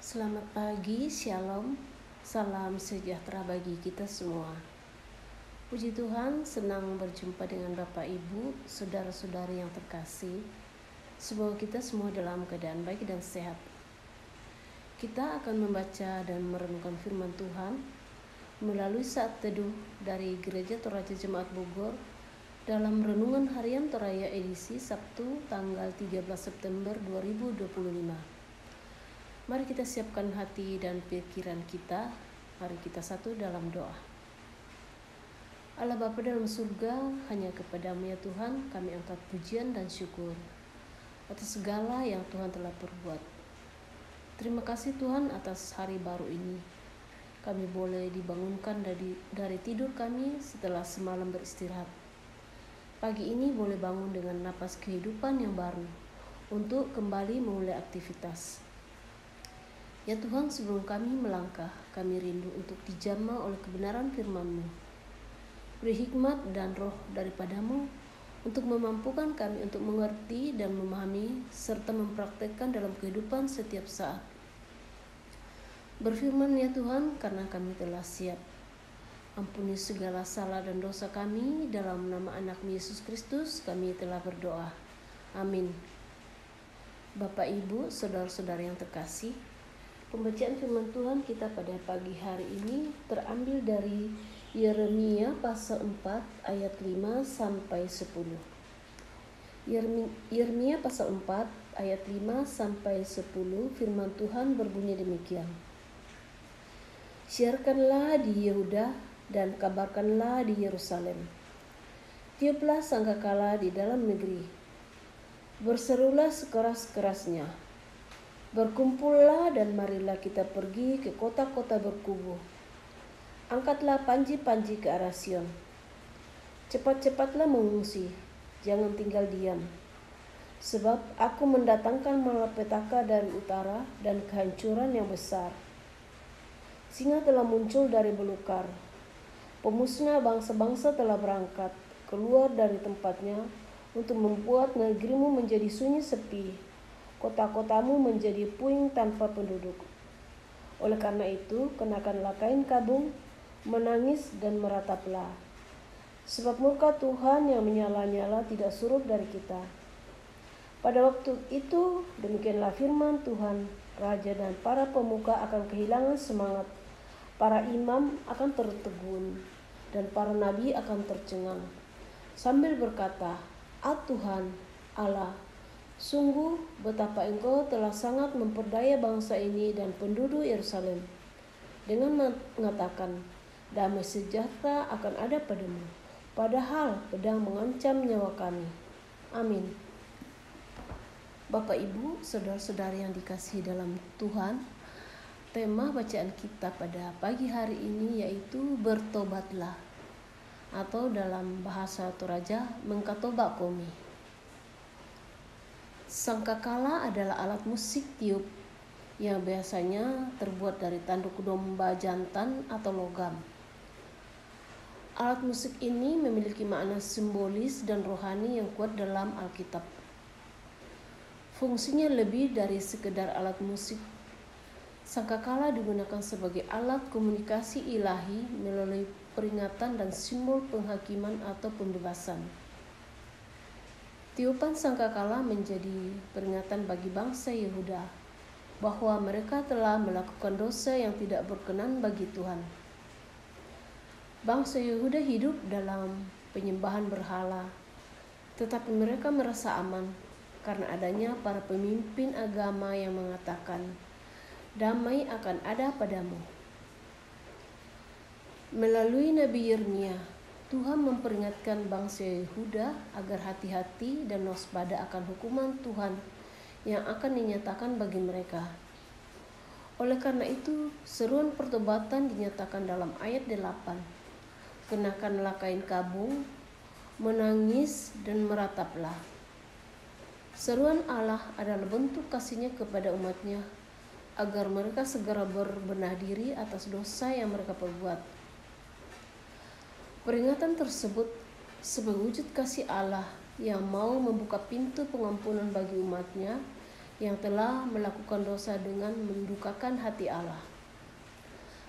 Selamat pagi, Shalom, salam sejahtera bagi kita semua. Puji Tuhan, senang berjumpa dengan Bapak Ibu, saudara-saudari yang terkasih. Semoga kita semua dalam keadaan baik dan sehat. Kita akan membaca dan merenungkan firman Tuhan melalui saat teduh dari Gereja Toraja Jemaat Bogor dalam Renungan Harian Toraya edisi Sabtu tanggal 13 September 2025. Mari kita siapkan hati dan pikiran kita. Mari kita satu dalam doa. Allah Bapa dalam surga, hanya kepadamu ya Tuhan kami angkat pujian dan syukur atas segala yang Tuhan telah perbuat. Terima kasih Tuhan atas hari baru ini. Kami boleh dibangunkan dari tidur kami setelah semalam beristirahat. Pagi ini boleh bangun dengan napas kehidupan yang baru untuk kembali memulai aktivitas. Ya Tuhan, sebelum kami melangkah, kami rindu untuk dijamah oleh kebenaran firman-Mu. Beri hikmat dan roh daripadamu untuk memampukan kami untuk mengerti dan memahami serta mempraktekkan dalam kehidupan setiap saat. Berfirman ya Tuhan, karena kami telah siap. Ampuni segala salah dan dosa kami, dalam nama anak-Mu Yesus Kristus kami telah berdoa. Amin. Bapak, Ibu, saudara-saudara yang terkasih, pembacaan firman Tuhan kita pada pagi hari ini terambil dari Yeremia pasal 4 ayat 5 sampai 10. Yeremia pasal 4 ayat 5 sampai 10 firman Tuhan berbunyi demikian. Siarkanlah di Yehuda dan kabarkanlah di Yerusalem. Tiuplah sangkakala di dalam negeri. Berserulah sekeras-kerasnya. Berkumpullah dan marilah kita pergi ke kota-kota berkubu. Angkatlah panji-panji ke arah Sion. Cepat-cepatlah mengungsi, jangan tinggal diam. Sebab aku mendatangkan malapetaka dari utara dan kehancuran yang besar. Singa telah muncul dari belukar. Pemusnah bangsa-bangsa telah berangkat keluar dari tempatnya untuk membuat negerimu menjadi sunyi sepi. Kota-kotamu menjadi puing tanpa penduduk. Oleh karena itu, kenakanlah kain kabung, menangis dan merataplah. Sebab murka Tuhan yang menyala-nyala tidak surut dari kita. Pada waktu itu, demikianlah firman Tuhan, raja dan para pemuka akan kehilangan semangat. Para imam akan tertegun, dan para nabi akan tercengang. Sambil berkata, Tuhan, Allah, sungguh betapa Engkau telah sangat memperdaya bangsa ini dan penduduk Yerusalem dengan mengatakan, damai sejahtera akan ada padamu, padahal pedang mengancam nyawa kami. Amin. Bapak, Ibu, saudara-saudari yang dikasihi dalam Tuhan, tema bacaan kita pada pagi hari ini yaitu bertobatlah, atau dalam bahasa Toraja mengkatoba komi. Sangkakala adalah alat musik tiup yang biasanya terbuat dari tanduk domba jantan atau logam. Alat musik ini memiliki makna simbolis dan rohani yang kuat dalam Alkitab. Fungsinya lebih dari sekedar alat musik. Sangkakala digunakan sebagai alat komunikasi ilahi melalui peringatan dan simbol penghakiman atau pembebasan. Tiupan sangkakala menjadi peringatan bagi bangsa Yehuda bahwa mereka telah melakukan dosa yang tidak berkenan bagi Tuhan. Bangsa Yehuda hidup dalam penyembahan berhala, tetapi mereka merasa aman karena adanya para pemimpin agama yang mengatakan, damai akan ada padamu. Melalui Nabi Yeremia, Tuhan memperingatkan bangsa Yehuda agar hati-hati dan waspada akan hukuman Tuhan yang akan dinyatakan bagi mereka. Oleh karena itu, seruan pertobatan dinyatakan dalam ayat 8. Kenakanlah kain kabung, menangis dan merataplah. Seruan Allah adalah bentuk kasih-Nya kepada umat-Nya agar mereka segera berbenah diri atas dosa yang mereka perbuat. Peringatan tersebut sebagai wujud kasih Allah yang mau membuka pintu pengampunan bagi umat-Nya yang telah melakukan dosa dengan mendukakan hati Allah.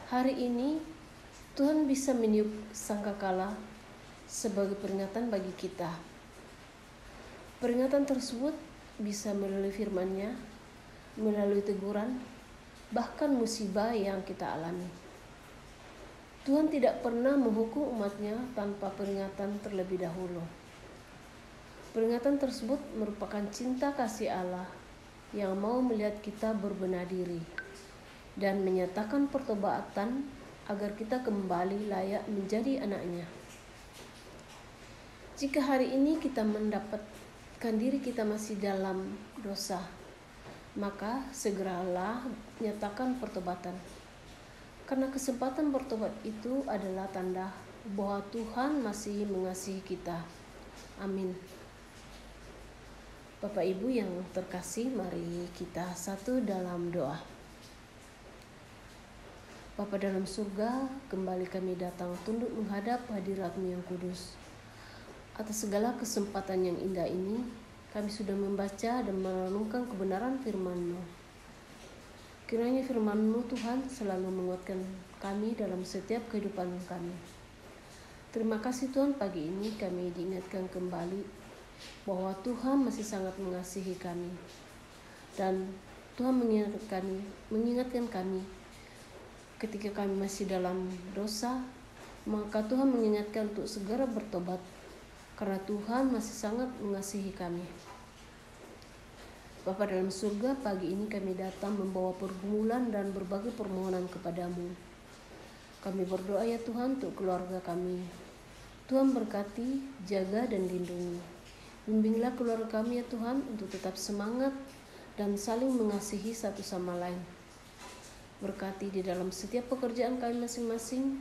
Hari ini Tuhan bisa meniup sangkakala sebagai peringatan bagi kita. Peringatan tersebut bisa melalui firman-Nya, melalui teguran, bahkan musibah yang kita alami. Tuhan tidak pernah menghukum umat-Nya tanpa peringatan terlebih dahulu. Peringatan tersebut merupakan cinta kasih Allah yang mau melihat kita berbenah diri dan menyatakan pertobatan agar kita kembali layak menjadi anak-Nya. Jika hari ini kita mendapatkan diri kita masih dalam dosa, maka segeralah nyatakan pertobatan. Karena kesempatan bertobat itu adalah tanda bahwa Tuhan masih mengasihi kita. Amin. Bapak Ibu yang terkasih, mari kita satu dalam doa. Bapa dalam surga, kembali kami datang tunduk menghadap hadirat-Mu yang kudus. Atas segala kesempatan yang indah ini, kami sudah membaca dan merenungkan kebenaran firman-Mu. Kiranya firman-Mu Tuhan selalu menguatkan kami dalam setiap kehidupan kami. Terima kasih Tuhan, pagi ini kami diingatkan kembali bahwa Tuhan masih sangat mengasihi kami. Dan Tuhan mengingatkan kami ketika kami masih dalam dosa, maka Tuhan mengingatkan untuk segera bertobat karena Tuhan masih sangat mengasihi kami. Bapa dalam surga, pagi ini kami datang membawa pergumulan dan berbagai permohonan kepadamu. Kami berdoa ya Tuhan untuk keluarga kami. Tuhan berkati, jaga dan lindungi. Bimbinglah keluarga kami ya Tuhan untuk tetap semangat dan saling mengasihi satu sama lain. Berkati di dalam setiap pekerjaan kami masing-masing.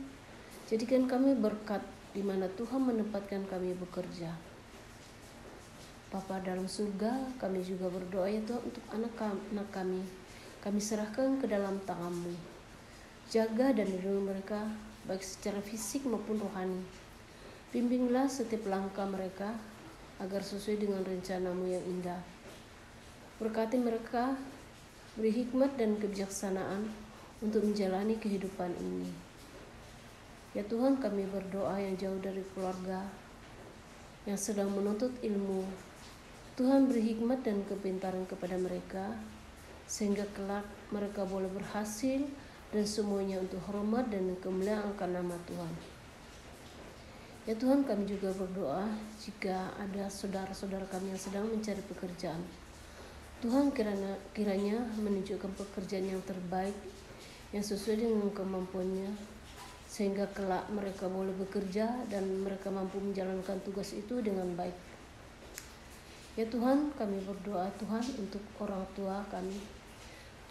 Jadikan kami berkat di mana Tuhan menempatkan kami bekerja. Bapa dalam surga, kami juga berdoa ya Tuhan untuk anak-anak kami. Kami serahkan ke dalam tangan-Mu. Jaga dan lindungi mereka, baik secara fisik maupun rohani. Bimbinglah setiap langkah mereka, agar sesuai dengan rencana-Mu yang indah. Berkati mereka, beri hikmat dan kebijaksanaan untuk menjalani kehidupan ini. Ya Tuhan, kami berdoa yang jauh dari keluarga, yang sedang menuntut ilmu. Tuhan beri hikmat dan kepintaran kepada mereka, sehingga kelak mereka boleh berhasil dan semuanya untuk hormat dan kemuliaan akan nama Tuhan. Ya Tuhan, kami juga berdoa jika ada saudara-saudara kami yang sedang mencari pekerjaan. Tuhan kiranya menunjukkan pekerjaan yang terbaik, yang sesuai dengan kemampuannya, sehingga kelak mereka boleh bekerja dan mereka mampu menjalankan tugas itu dengan baik. Ya Tuhan, kami berdoa Tuhan untuk orang tua kami.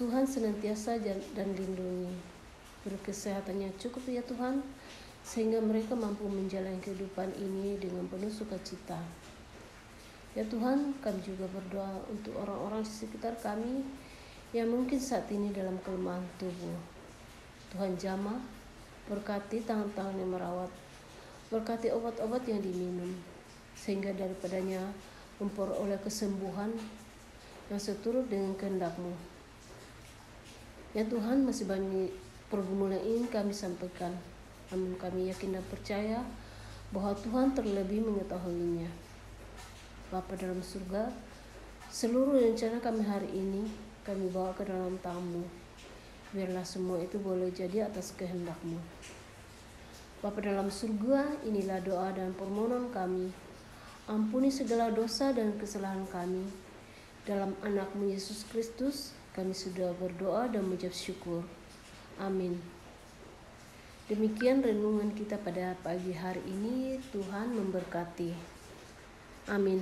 Tuhan senantiasa dan lindungi. Beri kesehatan yang cukup ya Tuhan, sehingga mereka mampu menjalani kehidupan ini dengan penuh sukacita. Ya Tuhan, kami juga berdoa untuk orang-orang di sekitar kami yang mungkin saat ini dalam kelemahan tubuh. Tuhan jamah, berkati tangan-tangan yang merawat, berkati obat-obat yang diminum, sehingga daripadanya memperoleh kesembuhan yang seturut dengan kehendak-Mu. Ya Tuhan, masih banyak pergumulan ini kami sampaikan, namun kami yakin dan percaya bahwa Tuhan terlebih mengetahuinya. Bapa dalam surga, seluruh rencana kami hari ini kami bawa ke dalam tangan-Mu. Biarlah semua itu boleh jadi atas kehendak-Mu. Bapa dalam surga, inilah doa dan permohonan kami. Ampuni segala dosa dan kesalahan kami. Dalam anak-Mu Yesus Kristus, kami sudah berdoa dan mengucap syukur. Amin. Demikian renungan kita pada pagi hari ini. Tuhan memberkati. Amin.